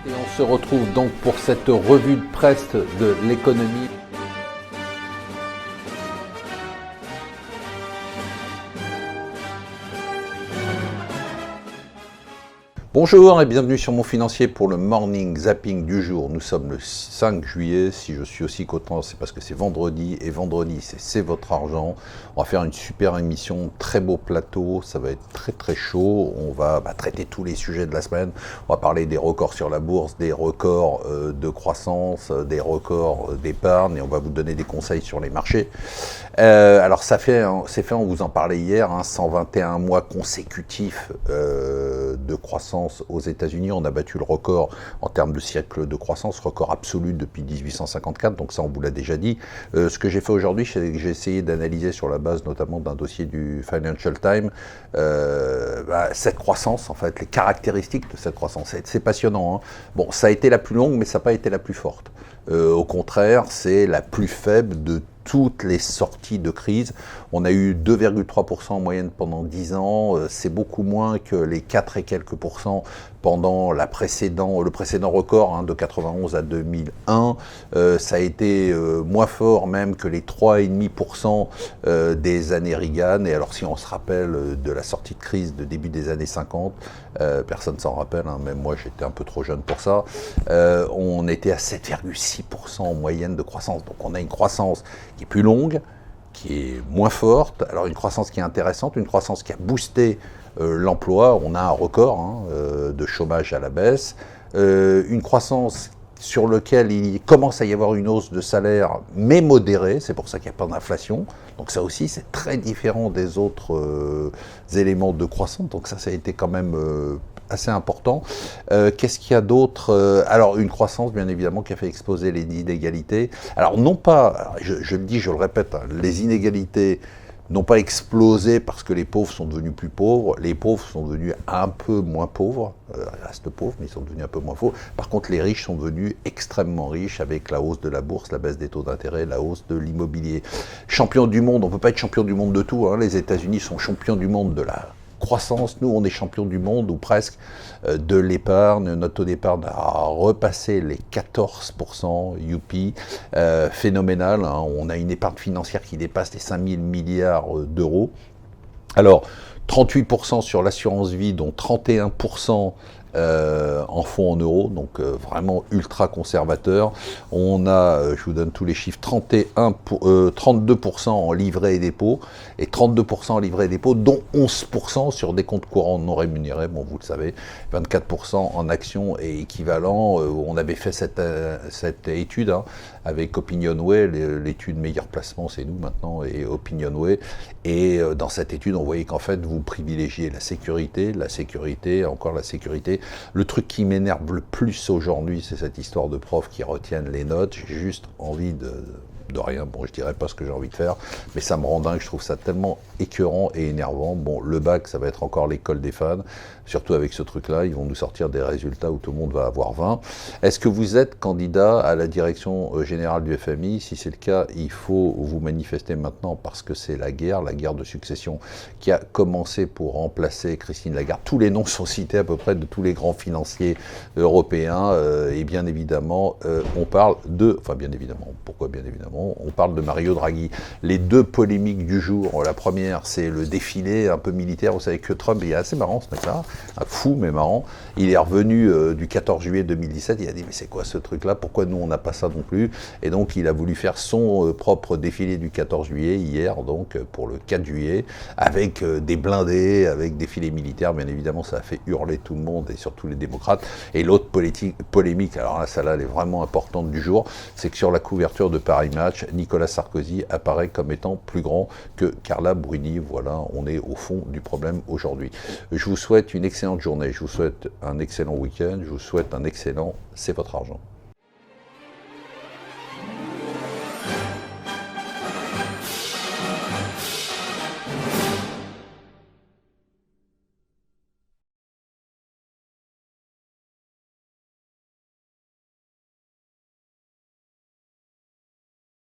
Et on se retrouve donc pour cette revue de presse de l'économie. Bonjour et bienvenue sur Mon Financier pour le morning zapping du jour. Nous sommes le 5 juillet. Si je suis aussi content, c'est parce que c'est vendredi. Et vendredi, c'est votre argent. On va faire une super émission, très beau plateau. Ça va être très très chaud. On va traiter tous les sujets de la semaine. On va parler des records sur la bourse, des records de croissance, des records d'épargne. Et on va vous donner des conseils sur les marchés. Alors c'est fait, on vous en parlait hier, 121 mois consécutifs de croissance aux États-Unis. On a battu le record en termes de cycle de croissance, record absolu depuis 1854, donc ça on vous l'a déjà dit. Ce que j'ai fait aujourd'hui, c'est que j'ai essayé d'analyser sur la base notamment d'un dossier du Financial Times cette croissance, en fait, les caractéristiques de cette croissance. C'est passionnant, hein. Bon, ça a été la plus longue, mais ça n'a pas été la plus forte. Au contraire, c'est la plus faible de toutes les sorties de crise. On a eu 2,3% en moyenne pendant 10 ans, c'est beaucoup moins que les 4 et quelques pourcents pendant le précédent record de 91 à 2001. Ça a été moins fort même que les 3,5% des années Reagan. Et alors si on se rappelle de la sortie de crise de début des années 50, personne ne s'en rappelle, même moi j'étais un peu trop jeune pour ça, on était à 7,6% en moyenne de croissance. Donc on a une croissance qui est plus longue, qui est moins forte, alors une croissance qui est intéressante, une croissance qui a boosté l'emploi. On a un record de chômage à la baisse, une croissance sur laquelle il commence à y avoir une hausse de salaire, mais modérée, c'est pour ça qu'il n'y a pas d'inflation. Donc ça aussi, c'est très différent des autres éléments de croissance, donc ça a été quand même assez important. Qu'est-ce qu'il y a d'autre? Alors une croissance bien évidemment qui a fait exploser les inégalités. Alors non pas, je le dis, je le répète, les inégalités n'ont pas explosé parce que les pauvres sont devenus plus pauvres. Les pauvres sont devenus un peu moins pauvres. Ils restent pauvres, mais ils sont devenus un peu moins pauvres. Par contre, les riches sont devenus extrêmement riches avec la hausse de la bourse, la baisse des taux d'intérêt, la hausse de l'immobilier. Champion du monde, on ne peut pas être champion du monde de tout. Les États-Unis sont champions du monde de la croissance. Nous, on est champion du monde, ou presque, de l'épargne. Notre taux d'épargne a repassé les 14%, youpi, phénoménal. On a une épargne financière qui dépasse les 5 000 milliards d'euros. Alors, 38% sur l'assurance vie, dont 31% en fonds en euros, donc vraiment ultra conservateur. On a, je vous donne tous les chiffres, 32% en livret et dépôt, et 32% en livret et dépôt, dont 11% sur des comptes courants non rémunérés, bon vous le savez, 24% en actions et équivalent. On avait fait cette étude avec Opinionway, l'étude meilleur placement, c'est nous maintenant, et Opinionway, et dans cette étude, on voyait qu'en fait, vous privilégiez la sécurité, encore la sécurité. Le truc qui m'énerve le plus aujourd'hui, c'est cette histoire de profs qui retiennent les notes. J'ai juste envie de rien. Bon, je dirais pas ce que j'ai envie de faire, mais ça me rend dingue. Je trouve ça tellement écœurant et énervant. Bon, le bac, ça va être encore l'école des fans. Surtout avec ce truc-là, ils vont nous sortir des résultats où tout le monde va avoir 20. Est-ce que vous êtes candidat à la direction générale du FMI? Si c'est le cas, il faut vous manifester maintenant parce que c'est la guerre de succession qui a commencé pour remplacer Christine Lagarde. Tous les noms sont cités à peu près de tous les grands financiers européens. Et bien évidemment, on parle pourquoi bien évidemment? On parle de Mario Draghi. Les deux polémiques du jour, la première, c'est le défilé un peu militaire. Vous savez que Trump, il est assez marrant ce mec-là, un fou mais marrant. Il est revenu du 14 juillet 2017, il a dit mais c'est quoi ce truc-là? Pourquoi nous on n'a pas ça non plus? Et donc il a voulu faire son propre défilé du 14 juillet hier, donc pour le 4 juillet, avec des blindés, avec défilé militaire. Bien évidemment, ça a fait hurler tout le monde et surtout les démocrates. Et l'autre polémique, alors là, celle-là, elle est vraiment importante du jour, c'est que sur la couverture de Paris Match, Nicolas Sarkozy apparaît comme étant plus grand que Carla Bruni. Voilà, on est au fond du problème aujourd'hui. Je vous souhaite une excellente journée, je vous souhaite un excellent week-end, je vous souhaite un excellent C'est votre argent.